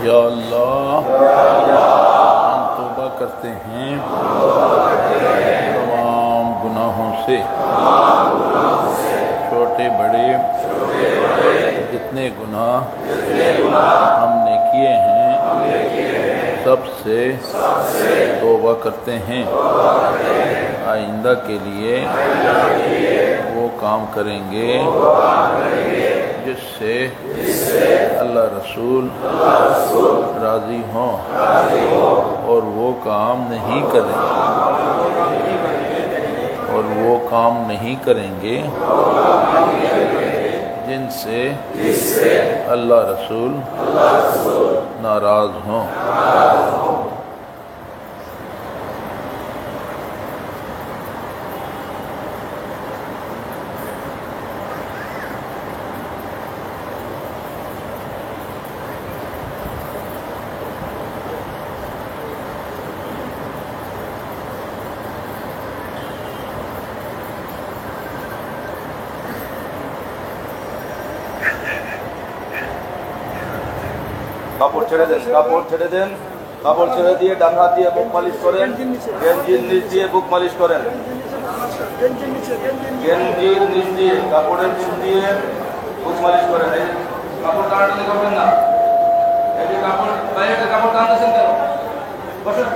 یا اللہ ہم توبہ کرتے ہیں تمام گناہوں سے، چھوٹے بڑے جتنے گناہ ہم نے کیے ہیں سب سے توبہ کرتے ہیں۔ آئندہ کے لیے وہ کام کریں گے جس سے اللہ رسول راضی ہوں، اور وہ کام نہیں کریں گے جن سے اللہ رسول ناراض ہوں۔ কাপড় ছেড়ে দেন, কাপড় ছেড়ে দিয়ে ডান হাত দিয়ে বুক মালিশ করেন, গেঞ্জির নিচ দিয়ে বুক মালিশ করেন, গেঞ্জির নিচ দিয়ে কাপড়ের নিচ দিয়ে বুক মালিশ করেন। এই কাপড় টানাটানি করবেন না, এই যে কাপড় বাইরে কাপড় টানতেছেন কেন? বসুন।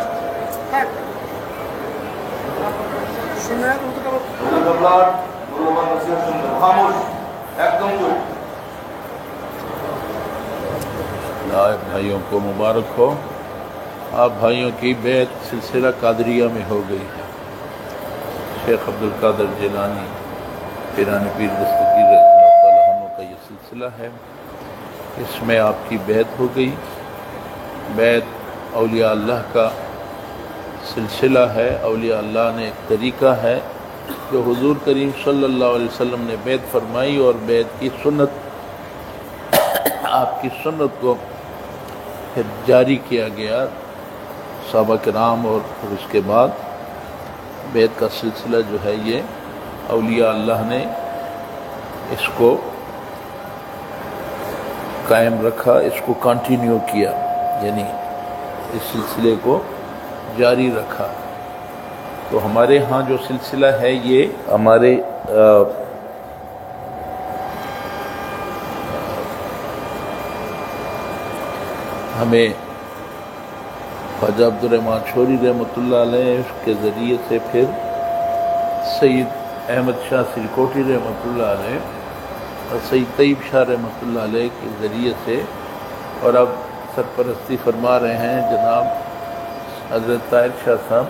খামোশ, একদম চুপ। آپ بھائیوں کو مبارک ہو، آپ بھائیوں کی بیعت سلسلہ قادریہ میں ہو گئی ہے۔ شیخ عبدالقادر جیلانی پیرانی پیر دستگیر اللہ تعالیٰ عنہ کا یہ سلسلہ ہے، اس میں آپ کی بیعت ہو گئی۔ بیعت اولیاء اللہ کا سلسلہ ہے، اولیاء اللہ نے ایک طریقہ ہے جو حضور کریم صلی اللہ علیہ وسلم نے بیعت فرمائی، اور بیعت کی سنت، آپ کی سنت کو پھر جاری کیا گیا صحابہ کرام، اور پھر اس کے بعد بیعت کا سلسلہ جو ہے یہ اولیاء اللہ نے اس کو قائم رکھا، اس کو کنٹینیو کیا، یعنی اس سلسلے کو جاری رکھا۔ تو ہمارے ہاں جو سلسلہ ہے یہ ہمارے ہمیں خواجہ عبدالرحمن چھوری رحمۃ اللہ علیہ کے ذریعے سے، پھر سید احمد شاہ سرکوٹی رحمۃ اللہ علیہ اور سید طیب شاہ رحمۃ اللہ علیہ کے ذریعے سے، اور اب سرپرستی فرما رہے ہیں جناب حضرت طاہر شاہ صاحب،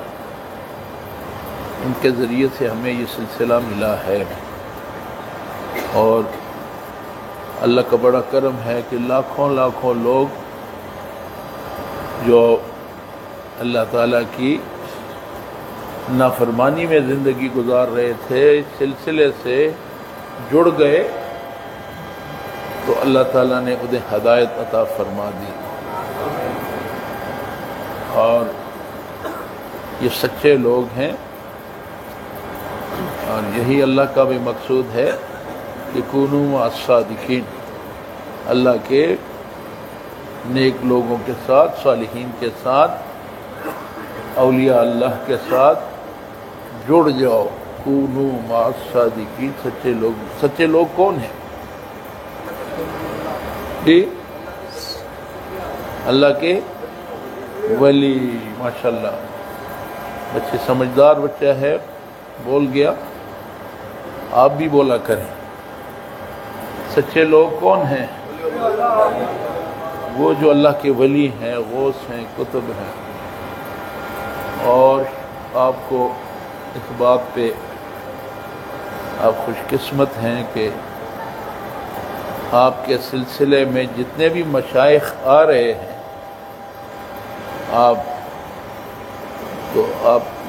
ان کے ذریعے سے ہمیں یہ سلسلہ ملا ہے۔ اور اللہ کا بڑا کرم ہے کہ لاکھوں لوگ جو اللہ تعالیٰ کی نافرمانی میں زندگی گزار رہے تھے، اس سلسلے سے جڑ گئے تو اللہ تعالیٰ نے انہیں ہدایت عطا فرما دی، اور یہ سچے لوگ ہیں، اور یہی اللہ کا بھی مقصود ہے کہ کونوا مع الصادقین، اللہ کے نیک لوگوں کے ساتھ، صالحین کے ساتھ، اولیاء اللہ کے ساتھ جڑ جاؤ۔ کونوا مع الصادقین، سچے لوگ کون ہیں؟ جی اللہ کے ولی، ماشاءاللہ بچے سمجھدار بچہ ہے، بول گیا، آپ بھی بولا کریں۔ سچے لوگ کون ہیں؟ وہ جو اللہ کے ولی ہیں، غوث ہیں، قطب ہیں۔ اور آپ کو اس بات پہ آپ خوش قسمت ہیں کہ آپ کے سلسلے میں جتنے بھی مشائخ آ رہے ہیں، آپ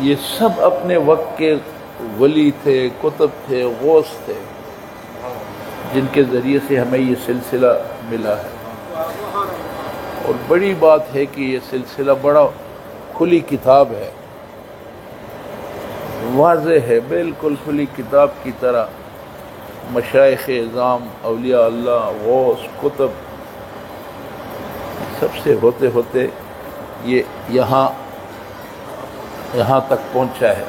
یہ سب اپنے وقت کے ولی تھے، قطب تھے، غوث تھے، جن کے ذریعے سے ہمیں یہ سلسلہ ملا ہے۔ اور بڑی بات ہے کہ یہ سلسلہ بڑا کھلی کتاب ہے، واضح ہے، بالکل کھلی کتاب کی طرح۔ مشائخ اعظام، اولیاء اللہ، غوث، قطب، سب سے ہوتے ہوتے یہ یہاں تک پہنچا ہے.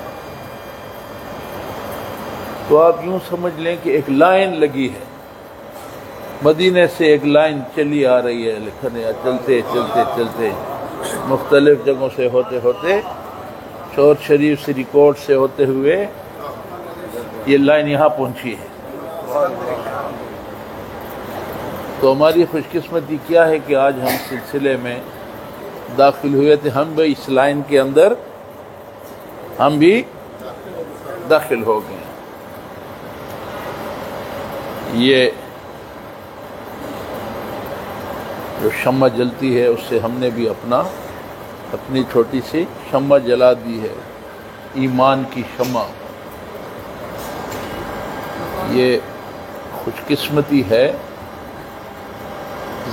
تو آپ یوں سمجھ لیں کہ ایک لائن لگی ہے، مدینے سے ایک لائن چلی آ رہی ہے، لکھنے چلتے چلتے چلتے مختلف جگہوں سے ہوتے ہوتے شور شریف سری کوٹ سے ہوتے ہوئے یہ لائن یہاں پہنچی ہے. تو ہماری خوش قسمتی کیا ہے کہ آج ہم سلسلے میں داخل ہوئے تھے، ہم بھی اس لائن کے اندر ہم بھی داخل ہو گئے. یہ جو شمع جلتی ہے اس سے ہم نے بھی اپنی چھوٹی سی شمع جلا دی ہے، ایمان کی شمع. یہ خوش قسمتی ہے.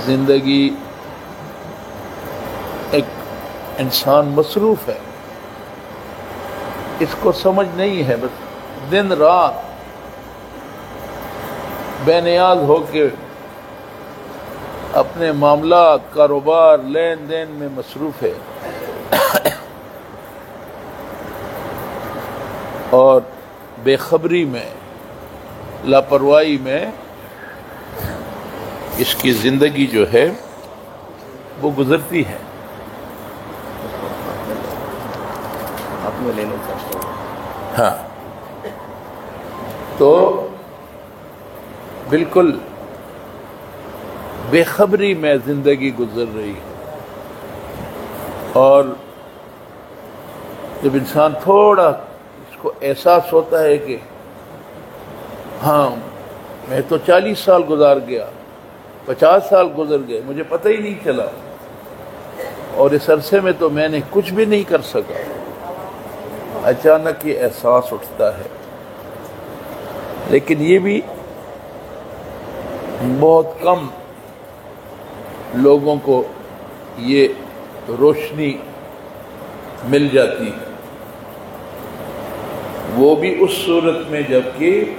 زندگی ایک انسان مصروف ہے، اس کو سمجھ نہیں ہے، بس دن رات بے نیاز ہو کے اپنے معاملات کاروبار لین دین میں مصروف ہے، اور بے خبری میں لاپرواہی میں اس کی زندگی جو ہے وہ گزرتی ہے. ہاں، تو بالکل بے خبری میں زندگی گزر رہی ہے. اور جب انسان تھوڑا اس کو احساس ہوتا ہے کہ ہاں میں تو 40 سال گزار گیا، 50 سال گزر گئے، مجھے پتہ ہی نہیں چلا، اور اس عرصے میں تو میں نے کچھ بھی نہیں کر سکا، اچانک یہ احساس اٹھتا ہے. لیکن یہ بھی بہت کم لوگوں کو یہ روشنی مل جاتی ہے، وہ بھی اس صورت میں جبکہ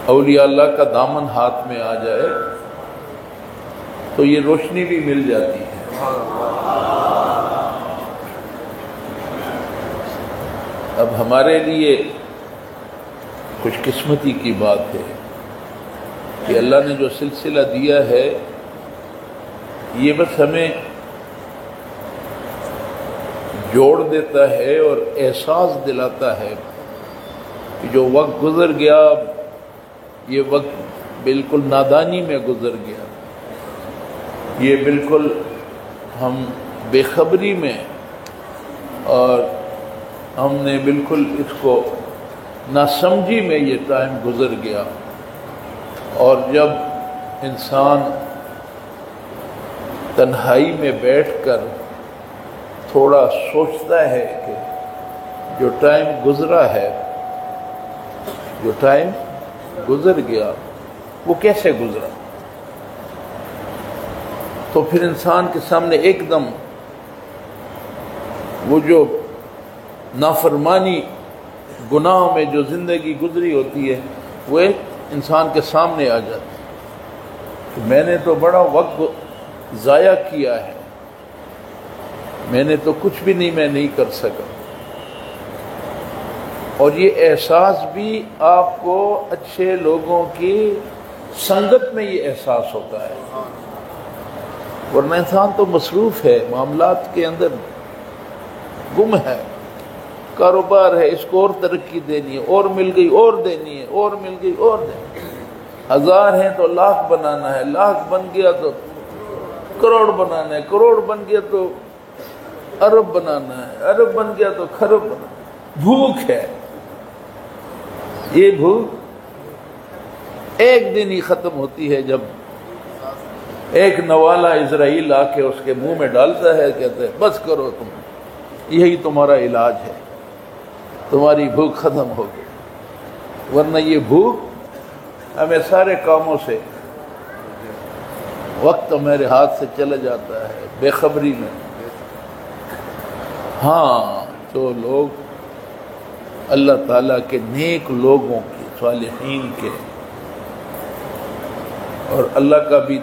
اولیاء اللہ کا دامن ہاتھ میں آ جائے تو یہ روشنی بھی مل جاتی ہے. اب ہمارے لیے خوش قسمتی کی بات ہے کہ اللہ نے جو سلسلہ دیا ہے یہ بس ہمیں جوڑ دیتا ہے اور احساس دلاتا ہے کہ جو وقت گزر گیا یہ وقت بالکل نادانی میں گزر گیا، یہ بالکل ہم بے خبری میں، اور ہم نے بالکل اس کو ناسمجھی میں یہ ٹائم گزر گیا. اور جب انسان تنہائی میں بیٹھ کر تھوڑا سوچتا ہے کہ جو ٹائم گزرا ہے، جو ٹائم گزر گیا وہ کیسے گزرا، تو پھر انسان کے سامنے ایک دم وہ جو نافرمانی گناہوں میں جو زندگی گزری ہوتی ہے وہ ایک انسان کے سامنے آ جاتی ہے کہ میں نے تو بڑا وقت ضائع کیا ہے، میں نے تو کچھ بھی نہیں کر سکا. اور یہ احساس بھی آپ کو اچھے لوگوں کی سنگت میں یہ احساس ہوتا ہے، ورنہ انسان تو مصروف ہے، معاملات کے اندر گم ہے، کاروبار ہے، اس کو اور ترقی دینی ہے، اور مل گئی اور دینی ہے، اور مل گئی اور دینی ہے. 1000 ہیں تو لاکھ بنانا ہے، لاکھ بن گیا تو کروڑ بنانا ہے، کروڑ بن گیا تو ارب بنانا ہے، ارب بن گیا تو خرب بنانا ہے. بھوک ہے، یہ بھوک ایک دن ہی ختم ہوتی ہے جب ایک نوالا اسرائیل آ کے اس کے منہ میں ڈالتا ہے، کہتے ہیں بس کرو تم، یہی تمہارا علاج ہے، تمہاری بھوک ختم ہو گئی. ورنہ یہ بھوک ہمیں سارے کاموں سے، وقت میرے ہاتھ سے چلا جاتا ہے بے خبری میں. ہاں، جو لوگ اللہ تعالیٰ کے نیک لوگوں کے، صالحین کے اور اللہ کا بھی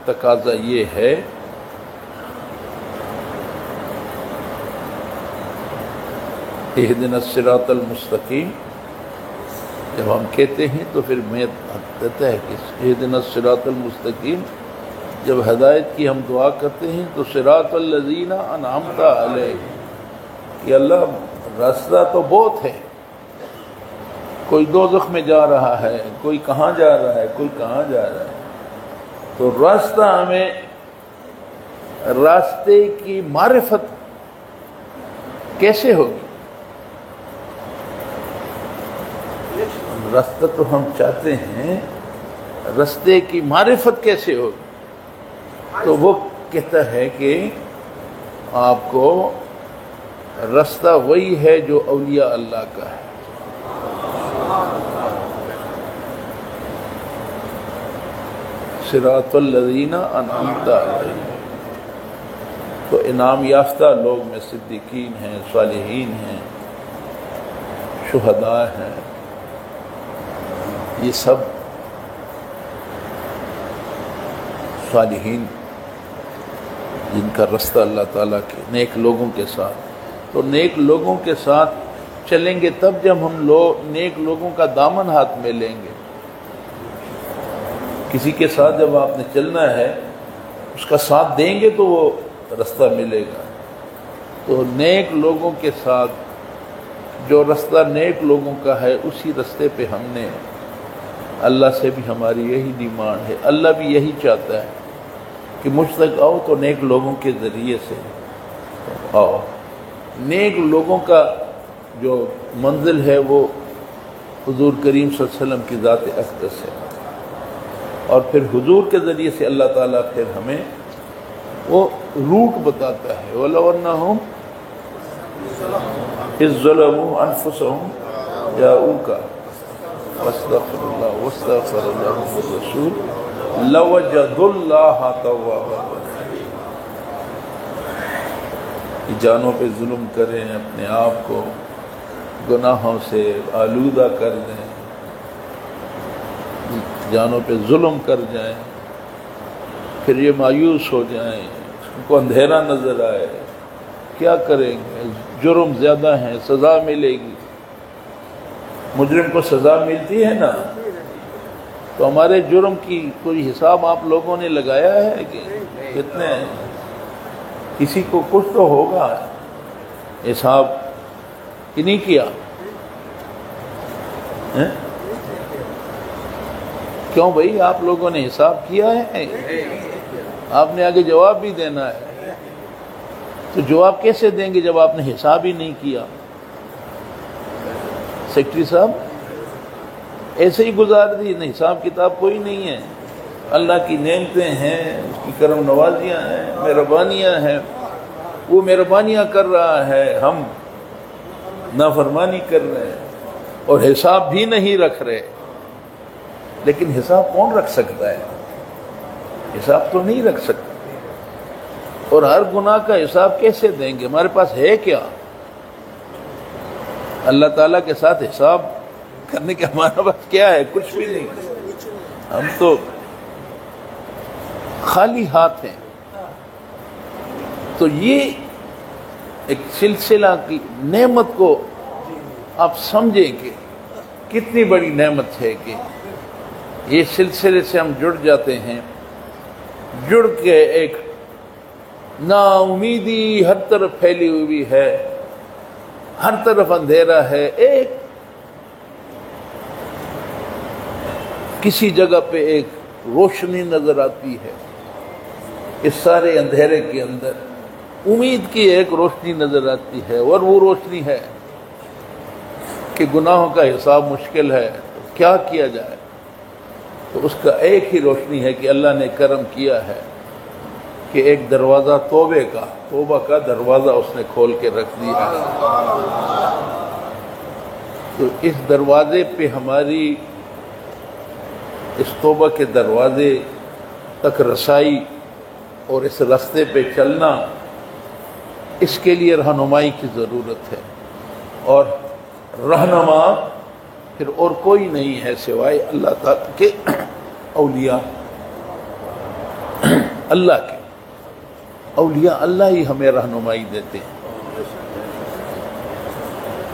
تقاضا یہ ہے اہدنا الصراط المستقیم، جب ہم کہتے ہیں تو پھر میں کہتا ہے کہ اہدنا الصراط المستقیم، جب ہدایت کی ہم دعا کرتے ہیں تو صراط الذین انعمت علیہم، کہ اللہ راستہ تو بہت ہے، کوئی دوزخ میں جا رہا ہے، کوئی کہاں جا رہا ہے، کوئی کہاں جا رہا ہے، تو راستہ ہمیں راستے کی معرفت کیسے ہوگی؟ راستہ تو ہم چاہتے ہیں، راستے کی معرفت کیسے ہوگی؟ تو وہ کہتا ہے کہ آپ کو راستہ وہی ہے جو اولیاء اللہ کا ہے۔ صراط الذین انعمت علیہم، تو انعام یافتہ لوگ میں صدیقین ہیں، صالحین ہیں، شہداء ہیں، یہ سب صالحین جن کا راستہ اللہ تعالیٰ کے نیک لوگوں کے ساتھ، تو نیک لوگوں کے ساتھ چلیں گے تب جب ہم نیک لوگوں کا دامن ہاتھ میں لیں گے۔ کسی کے ساتھ جب آپ نے چلنا ہے اس کا ساتھ دیں گے تو وہ راستہ ملے گا۔ تو نیک لوگوں کے ساتھ، جو راستہ نیک لوگوں کا ہے اسی راستے پہ ہم نے، اللہ سے بھی ہماری یہی ڈیمانڈ ہے، اللہ بھی یہی چاہتا ہے کہ مجھ تک آؤ تو نیک لوگوں کے ذریعے سے آؤ۔ نیک لوگوں کا جو منزل ہے وہ حضور کریم صلی اللہ علیہ وسلم کی ذات اقدس ہے، اور پھر حضور کے ذریعے سے اللہ تعالیٰ پھر ہمیں وہ روٹ بتاتا ہے۔ وَلَوْ أَنَّهُمْ إِذ ظَّلَمُوا أَنفُسَهُمْ جَاءُوكَ وَاسْتَغْفَرُوا اللَّهَ وَاسْتَغْفَرَ لَهُمُ الرَّسُولُ لَوَجَدُوا اللَّهَ تَوَّابًا رَحِيمًا۔ جانوں پہ ظلم کریں، اپنے آپ کو گناہوں سے آلودہ کر دیں، جانوں پہ ظلم کر جائیں، پھر یہ مایوس ہو جائیں، ان کو اندھیرا نظر آئے، کیا کریں گے، جرم زیادہ ہیں، سزا ملے گی۔ مجرم کو سزا ملتی ہے نا، تو ہمارے جرم کی کوئی حساب آپ لوگوں نے لگایا ہے کہ کتنے ہیں؟ کسی کو کچھ تو ہوگا حساب کہ نہیں کیا؟ کیوں بھائی، آپ لوگوں نے حساب کیا ہے؟ آپ نے آگے جواب بھی دینا ہے، تو جواب کیسے دیں گے جب آپ نے حساب ہی نہیں کیا؟ سیکرٹری صاحب ایسے ہی گزار دی، حساب کتاب کوئی نہیں ہے، اللہ کی نعمتیں ہیں، اس کی کرم نوازیاں ہیں، مہربانیاں ہیں، وہ مہربانیاں کر رہا ہے، ہم نافرمانی کر رہے ہیں اور حساب بھی نہیں رکھ رہے۔ لیکن حساب کون رکھ سکتا ہے؟ حساب تو نہیں رکھ سکتا، اور ہر گناہ کا حساب کیسے دیں گے؟ ہمارے پاس ہے کیا؟ اللہ تعالیٰ کے ساتھ حساب کرنے کے ہمارے پاس کیا ہے؟ کچھ بھی نہیں، ہم تو خالی ہاتھ ہیں۔ تو یہ ایک سلسلہ کی نعمت کو آپ سمجھیں کہ کتنی بڑی نعمت ہے کہ یہ سلسلے سے ہم جڑ جاتے ہیں، جڑ کے ایک نا امیدی ہر طرف پھیلی ہوئی ہے، ہر طرف اندھیرا ہے، ایک کسی جگہ پہ ایک روشنی نظر آتی ہے، اس سارے اندھیرے کے اندر امید کی ایک روشنی نظر آتی ہے، اور وہ روشنی ہے کہ گناہوں کا حساب مشکل ہے، کیا کیا جائے؟ تو اس کا ایک ہی روشنی ہے کہ اللہ نے کرم کیا ہے کہ ایک دروازہ توبہ کا دروازہ اس نے کھول کے رکھ دیا ہے۔ تو اس دروازے پہ ہماری، اس توبہ کے دروازے تک رسائی اور اس راستے پہ چلنا، اس کے لیے رہنمائی کی ضرورت ہے، اور رہنما پھر اور کوئی نہیں ہے سوائے اللہ تعالیٰ کے اولیاء، اللہ کے اولیاء اللہ ہی ہمیں رہنمائی دیتے ہیں.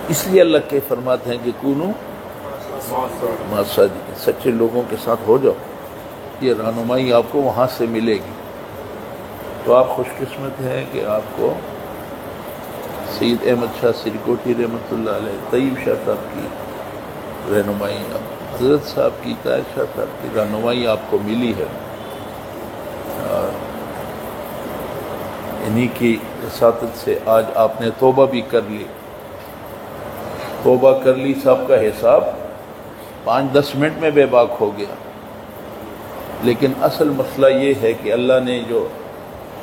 اس لیے اللہ کے فرماتے ہیں کہ کونو مع الصادقین، سچے لوگوں کے ساتھ ہو جاؤ، یہ رہنمائی آپ کو وہاں سے ملے گی. تو آپ خوش قسمت ہیں کہ آپ کو سید احمد شاہ سریکوٹی رحمۃ اللہ علیہ، طیب شاہ صاحب کی رہنمائی، حضرت صاحب کی، طاہر شاہ صاحب کی رہنمائی آپ کو ملی ہے، اور انہی کی وساطت سے آج آپ نے توبہ بھی کر لی. توبہ کر لی، سب کا حساب 5-10 منٹ میں بے باک ہو گیا. لیکن اصل مسئلہ یہ ہے کہ اللہ نے جو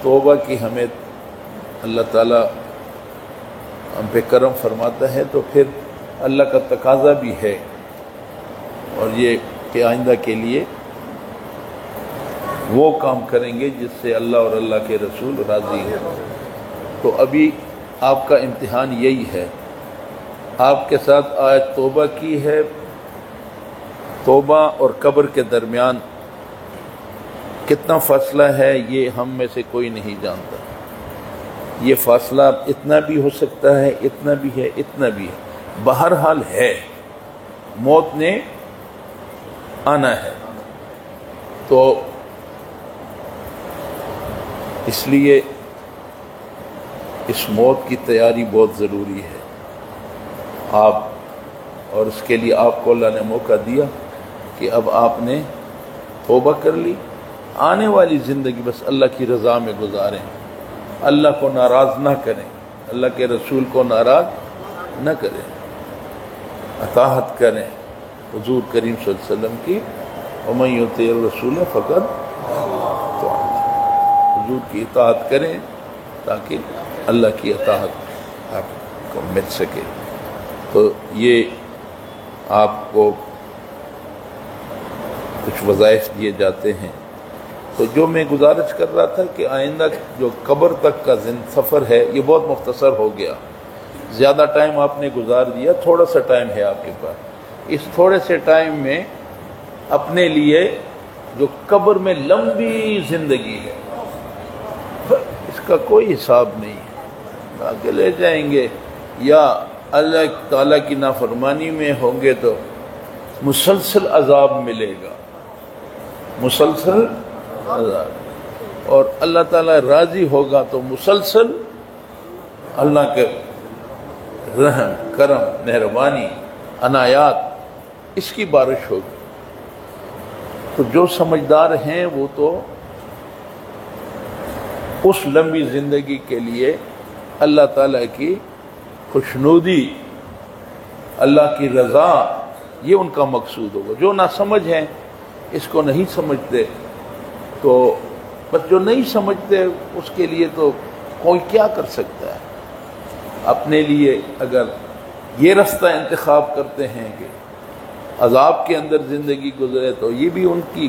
توبہ کی ہمیں اللہ تعالیٰ ہم پہ کرم فرماتا ہے، تو پھر اللہ کا تقاضا بھی ہے، اور یہ کہ آئندہ کے لیے وہ کام کریں گے جس سے اللہ اور اللہ کے رسول راضی ہوں. تو ابھی آپ کا امتحان یہی ہے. آپ کے ساتھ آج توبہ کی ہے. توبہ اور قبر کے درمیان کتنا فاصلہ ہے یہ ہم میں سے کوئی نہیں جانتا. یہ فاصلہ اتنا بھی ہو سکتا ہے، اتنا بھی ہے، اتنا بھی ہے. بہرحال ہے، موت نے آنا ہے. تو اس لیے اس موت کی تیاری بہت ضروری ہے. آپ اور اس کے لیے آپ کو اللہ نے موقع دیا کہ اب آپ نے توبہ کر لی. آنے والی زندگی بس اللہ کی رضا میں گزاریں، اللہ کو ناراض نہ کریں، اللہ کے رسول کو ناراض نہ کریں، اطاعت کریں حضور کریم صلی اللہ علیہ وسلم کی. وَمَن يُطِعِ الرَّسُولَ فَقَدْ أَطَاعَ اللَّهَ، حضور کی اطاعت کریں تاکہ اللہ کی اطاعت آپ کو مل سکے. تو یہ آپ کو کچھ وظائف دیے جاتے ہیں. تو جو میں گزارش کر رہا تھا کہ آئندہ جو قبر تک کا سفر ہے یہ بہت مختصر ہو گیا. زیادہ ٹائم آپ نے گزار دیا، تھوڑا سا ٹائم ہے آپ کے پاس. اس تھوڑے سے ٹائم میں اپنے لیے جو قبر میں لمبی زندگی ہے اس کا کوئی حساب نہیں ہے. آگے لے جائیں گے یا اللہ تعالیٰ کی نافرمانی میں ہوں گے تو مسلسل عذاب ملے گا، مسلسل عذاب. اور اللہ تعالیٰ راضی ہوگا تو مسلسل اللہ کے رحم، کرم، مہربانی، عنایات اس کی بارش ہوگی. تو جو سمجھدار ہیں وہ تو اس لمبی زندگی کے لیے اللہ تعالیٰ کی خوشنودی، اللہ کی رضا، یہ ان کا مقصود ہوگا. جو نہ سمجھ ہیں اس کو نہیں سمجھتے، تو بس جو نہیں سمجھتے اس کے لیے تو کوئی کیا کر سکتا ہے. اپنے لیے اگر یہ رستہ انتخاب کرتے ہیں کہ عذاب کے اندر زندگی گزرے تو یہ بھی ان کی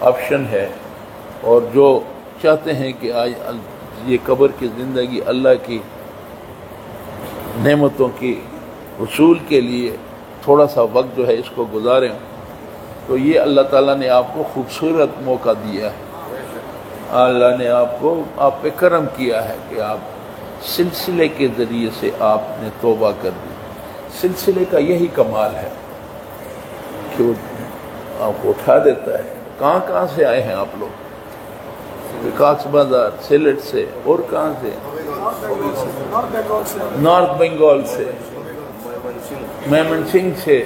آپشن ہے. اور جو چاہتے ہیں کہ آج یہ قبر کی زندگی اللہ کی نعمتوں کی حصول کے لیے تھوڑا سا وقت جو ہے اس کو گزاریں، تو یہ اللہ تعالیٰ نے آپ کو خوبصورت موقع دیا ہے. اللہ نے آپ پہ کرم کیا ہے کہ آپ سلسلے کے ذریعے سے آپ نے توبہ کر دی. سلسلے کا یہی کمال ہے کہ وہ آپ کو اٹھا دیتا ہے. کہاں کہاں سے آئے ہیں آپ لوگ؟ کاکس بازار، سیلٹ سے، اور کہاں سے؟ نارتھ بنگال سے، میمن سنگھ سے،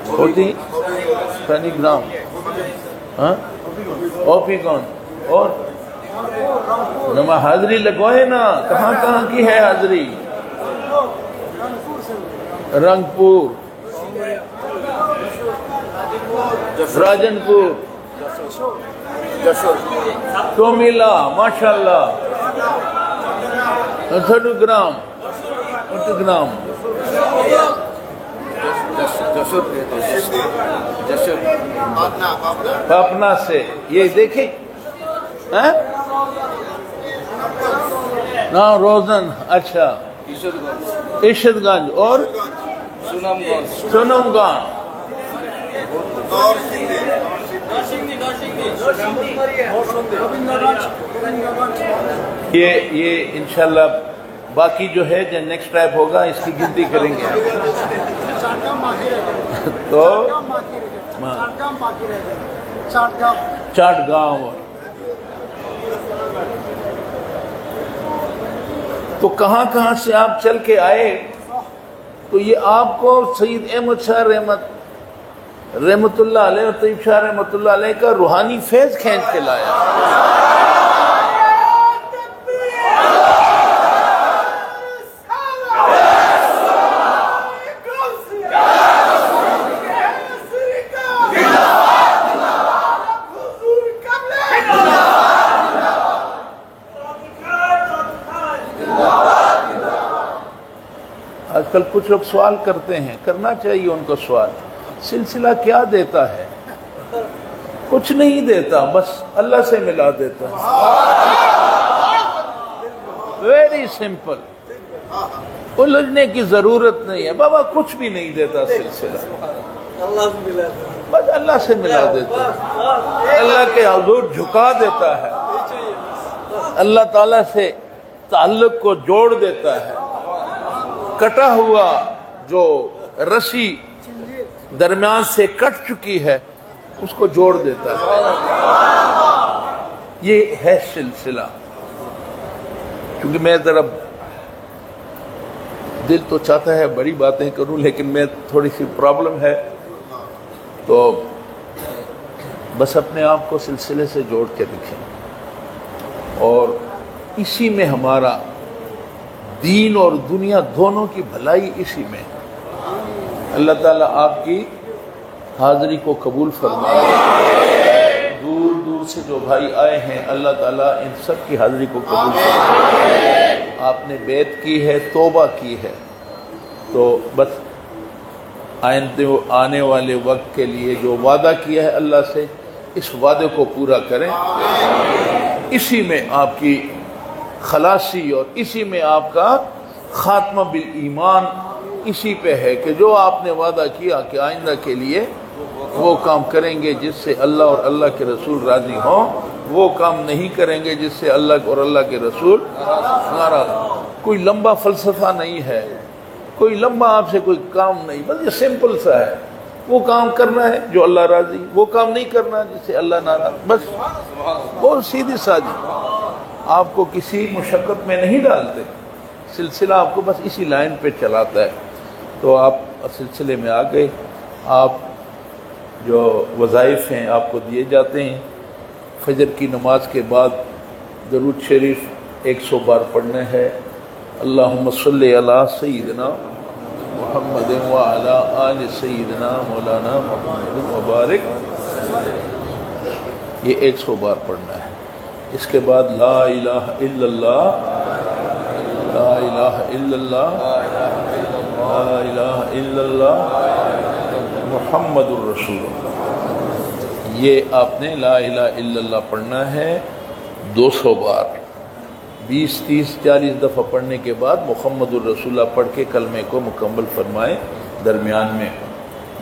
ہوتی سنی گرام، ہاں اوپی کون، اور نما حاضری لگوائے نا. کہاں کہاں کی ہے حاضری؟ رنگپور، راجن پور، تومیلا، ماشاءاللہ، گرام، پاپنا سے. یہ دیکھیں نا روزن، اچھا عشت گنج اور سونم گان، یہ انشاءاللہ باقی جو ہے جو نیکسٹ ٹرائب ہوگا اس کی گنتی کریں گے تو چاٹ گاؤں تو کہاں کہاں سے آپ چل کے آئے، تو یہ آپ کو سید احمد شاہ رحمت اللہ علیہ اور طیب شاہ رحمت اللہ علیہ کا روحانی فیض کھینچ کے لایا۔ آج کل کچھ لوگ سوال کرتے ہیں، کرنا چاہیے ان کو سوال، سلسلہ کیا دیتا ہے؟ کچھ نہیں دیتا، بس اللہ سے ملا دیتا ہے، ویری سمپل، الجھنے کی ضرورت نہیں ہے بابا، کچھ بھی نہیں دیتا سلسلہ، بس اللہ سے ملا دیتا ہے، اللہ کے حضور جھکا دیتا ہے، اللہ تعالیٰ سے تعلق کو جوڑ دیتا ہے، کٹا ہوا جو رسی درمیان سے کٹ چکی ہے اس کو جوڑ دیتا ہے، یہ ہے سلسلہ۔ کیونکہ میں ذرا دل تو چاہتا ہے بڑی باتیں کروں، لیکن میں تھوڑی سی پرابلم ہے، تو بس اپنے آپ کو سلسلے سے جوڑ کے رکھیں، اور اسی میں ہمارا دین اور دنیا دونوں کی بھلائی اسی میں۔ اللہ تعالیٰ آپ کی حاضری کو قبول فرمائے، دور دور سے جو بھائی آئے ہیں اللہ تعالیٰ ان سب کی حاضری کو قبول فرمائے۔ آپ نے بیعت کی ہے، توبہ کی ہے، تو بس آنے والے وقت کے لیے جو وعدہ کیا ہے اللہ سے، اس وعدے کو پورا کریں، اسی میں آپ کی خلاصی اور اسی میں آپ کا خاتمہ بالایمان اسی پہ ہے کہ جو آپ نے وعدہ کیا کہ آئندہ کے لیے وہ کام کریں گے جس سے اللہ اور اللہ کے رسول راضی ہوں، وہ کام نہیں کریں گے جس سے اللہ اور اللہ کے رسول ناراض ہوں۔ کوئی لمبا فلسفہ نہیں ہے، کوئی لمبا آپ سے کوئی کام نہیں، بس یہ سمپل سا ہے، وہ کام کرنا ہے جو اللہ راضی، وہ کام نہیں کرنا جس سے اللہ ناراض، بس بہت سیدھی سادی، آپ کو کسی مشقت میں نہیں ڈالتے، سلسلہ آپ کو بس اسی لائن پہ چلاتا ہے۔ تو آپ سلسلے میں آ گئے، آپ جو وظائف ہیں آپ کو دیے جاتے ہیں، فجر کی نماز کے بعد درود شریف 100 بار پڑھنا ہے، اللہم صلی علی سیدنا محمد وعلی آل سیدنا مولانا محمد وبارک، یہ 100 بار پڑھنا ہے۔ اس کے بعد لا الہ الا اللہ، لا الہ الا اللہ، لا الہ الا اللہ محمد الرسول اللہ، یہ آپ نے لا الہ الا اللہ پڑھنا ہے 200 بار، 20 30 40 دفعہ پڑھنے کے بعد محمد الرسول اللہ پڑھ کے کلمے کو مکمل فرمائے درمیان میں،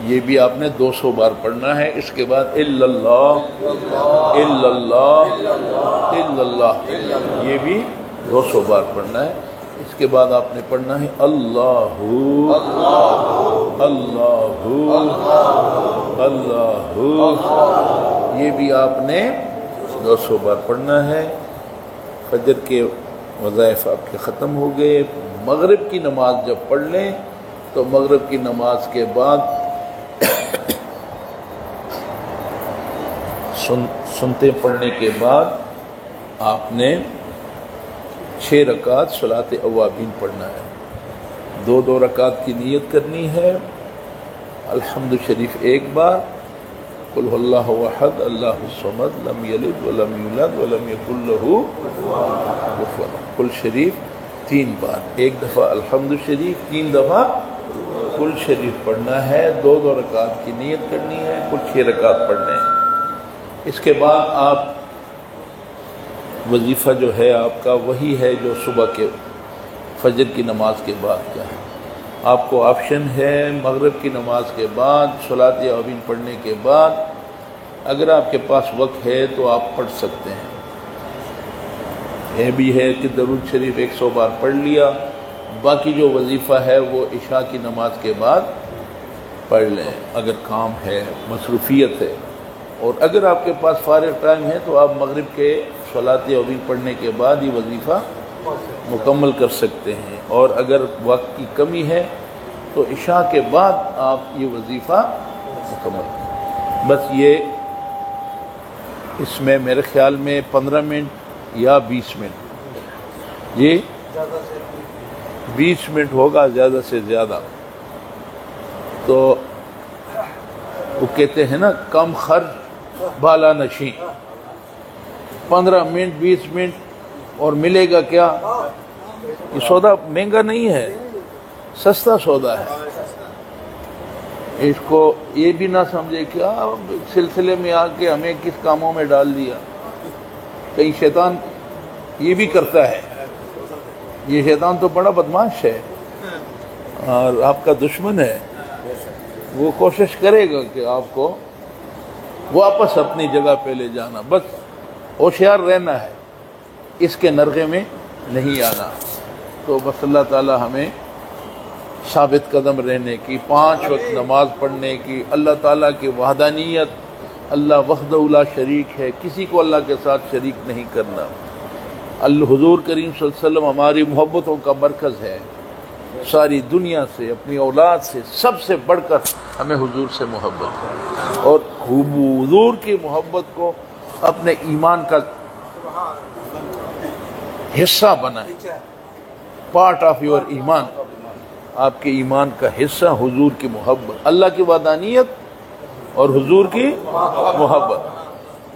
یہ بھی آپ نے 200 بار پڑھنا ہے۔ اس کے بعد الا اللہ الا اللہ الا اللہ، یہ بھی 200 بار پڑھنا ہے۔ اس کے بعد آپ نے پڑھنا ہے اللہ اللہ اللہ، یہ بھی آپ نے 200 بار پڑھنا ہے۔ فجر کے وظائف آپ کے ختم ہو گئے۔ مغرب کی نماز جب پڑھ لیں تو مغرب کی نماز کے بعد سنتے پڑھنے کے بعد آپ نے 6 رکعت صلاۃ اوابین پڑھنا ہے، 2 رکعت کی نیت کرنی ہے، الحمد شریف 1 بار، قل هو اللہ احد اللہ الصمد لم یلد ولم یولد ولم یکن له کفوا احد، قل شریف 3 بار، 1 دفعہ الحمد شریف، 3 دفعہ قل شریف پڑھنا ہے، 2 رکعت کی نیت کرنی ہے، کل 6 رکعت پڑھنے ہیں۔ اس کے بعد آپ وظیفہ جو ہے آپ کا وہی ہے جو صبح کے فجر کی نماز کے بعد کیا ہے، آپ کو آپشن ہے مغرب کی نماز کے بعد صلاۃ اوابین پڑھنے کے بعد اگر آپ کے پاس وقت ہے تو آپ پڑھ سکتے ہیں. یہ بھی ہے کہ درود شریف 100 بار پڑھ لیا، باقی جو وظیفہ ہے وہ عشاء کی نماز کے بعد پڑھ لیں اگر کام ہے، مصروفیت ہے. اور اگر آپ کے پاس فارغ ٹائم ہے تو آپ مغرب کے صلاۃ عوی پڑھنے کے بعد یہ وظیفہ مکمل کر سکتے ہیں. اور اگر وقت کی کمی ہے تو عشاء کے بعد آپ یہ وظیفہ مکمل کریں. بس یہ اس میں میرے خیال میں 15 منٹ یا 20 منٹ، یہ 20 منٹ ہوگا زیادہ سے زیادہ. تو وہ کہتے ہیں نا کم خرچ بالا نشیں. 15 منٹ 20 منٹ اور ملے گا کیا؟ یہ سودا مہنگا نہیں ہے، سستا سودا ہے. اس کو یہ بھی نہ سمجھے کیا سلسلے میں آ کے ہمیں کس کاموں میں ڈال دیا. کہیں شیطان یہ بھی کرتا ہے. یہ شیطان تو بڑا بدماش ہے اور آپ کا دشمن ہے. وہ کوشش کرے گا کہ آپ کو واپس اپنی جگہ پہ لے جانا. بس ہوشیار رہنا ہے، اس کے نرغے میں نہیں آنا. تو بس اللہ تعالی ہمیں ثابت قدم رہنے کی، 5 وقت نماز پڑھنے کی، اللہ تعالیٰ کی وحدانیت، اللہ وحدہ لا شریک ہے، کسی کو اللہ کے ساتھ شریک نہیں کرنا. حضور کریم صلی اللہ علیہ وسلم ہماری محبتوں کا مرکز ہے. ساری دنیا سے، اپنی اولاد سے، سب سے بڑھ کر ہمیں حضور سے محبت ہے. اور حضور کی محبت کو اپنے ایمان کا حصہ بنائیں. پارٹ آف یور ایمان، آپ کے ایمان کا حصہ حضور کی محبت، اللہ کی وحدانیت اور حضور کی محبت.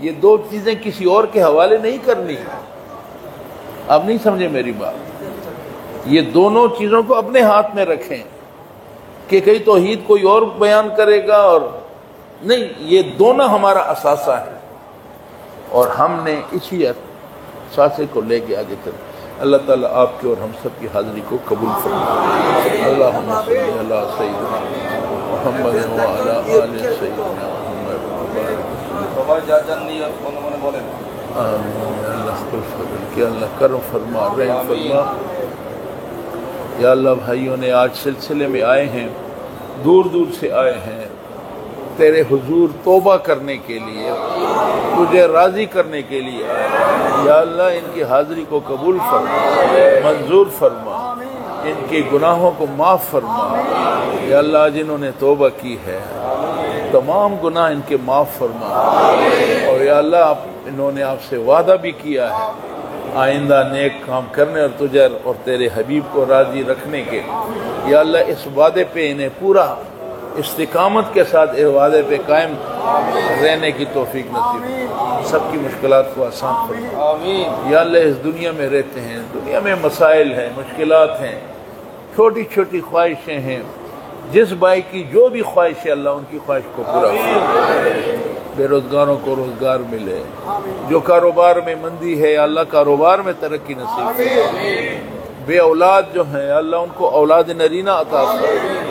یہ 2 چیزیں کسی اور کے حوالے نہیں کرنی. آپ نہیں سمجھے میری بات. یہ دونوں چیزوں کو اپنے ہاتھ میں رکھیں کہ کئی توحید کوئی اور بیان کرے گا اور نہیں. یہ دونوں ہمارا اثاثہ ہے اور ہم نے اسی اثاثے کو لے کے آگے چلیں. اللہ تعالیٰ آپ کے اور ہم سب کی حاضری کو قبول فرمائے. اللہم صلی علی سیدنا محمد وعلی آل سیدنا محمد. اللہ فضل کہ اللہ کرم فرما، رحم فرما. یا اللہ بھائیوں نے آج سلسلے میں آئے ہیں، دور دور سے آئے ہیں تیرے حضور توبہ کرنے کے لیے، تجھے راضی کرنے کے لیے. یا اللہ ان کی حاضری کو قبول فرما، منظور فرما، ان کے گناہوں کو معاف فرما. یا اللہ جنہوں نے توبہ کی ہے تمام گناہ ان کے معاف فرما. اور یا اللہ انہوں نے آپ سے وعدہ بھی کیا ہے آئندہ نیک کام کرنے اور تجھے اور تیرے حبیب کو راضی رکھنے کے. یا اللہ اس وعدے پہ انہیں پورا استقامت کے ساتھ اس وعدے پہ قائم رہنے کی توفیق نصیب. سب کی مشکلات کو آسان فرما. یا اللہ اس دنیا میں رہتے ہیں، دنیا میں مسائل ہیں، مشکلات ہیں، چھوٹی چھوٹی خواہشیں ہیں. جس بھائی کی جو بھی خواہش ہے اللہ ان کی خواہش کو پورا فرما. بے روزگاروں کو روزگار ملے، جو کاروبار میں مندی ہے اللہ کاروبار میں ترقی نصیب فرما. بے اولاد جو ہیں اللہ ان کو اولاد نرینہ عطا فرما.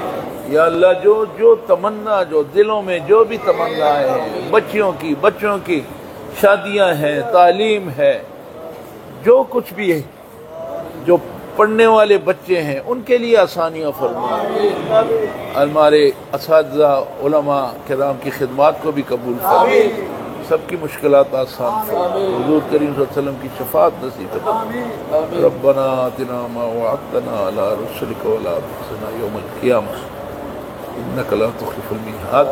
یا اللہ جو تمنا، جو دلوں میں جو بھی تمنائیں ہیں، بچوں کی شادیاں ہیں، تعلیم ہے، جو کچھ بھی ہے، جو پڑھنے والے بچے ہیں ان کے لیے آسانیاں فرما. ہمارے اساتذہ علماء کرام کی خدمات کو بھی قبول فرما. سب کی مشکلات آسان فرما. حضور کریم صلی اللہ علیہ وسلم کی شفاعت نصیب فرما. ربنا آتنا ما وعدتنا علی رسلک ولا تخزنا یوم القیامہ انک لا تخلف الميعاد.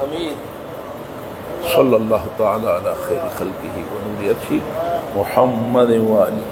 صلی اللہ تعالی علی خیر خلقہ ونور عرشہ محمد وعلی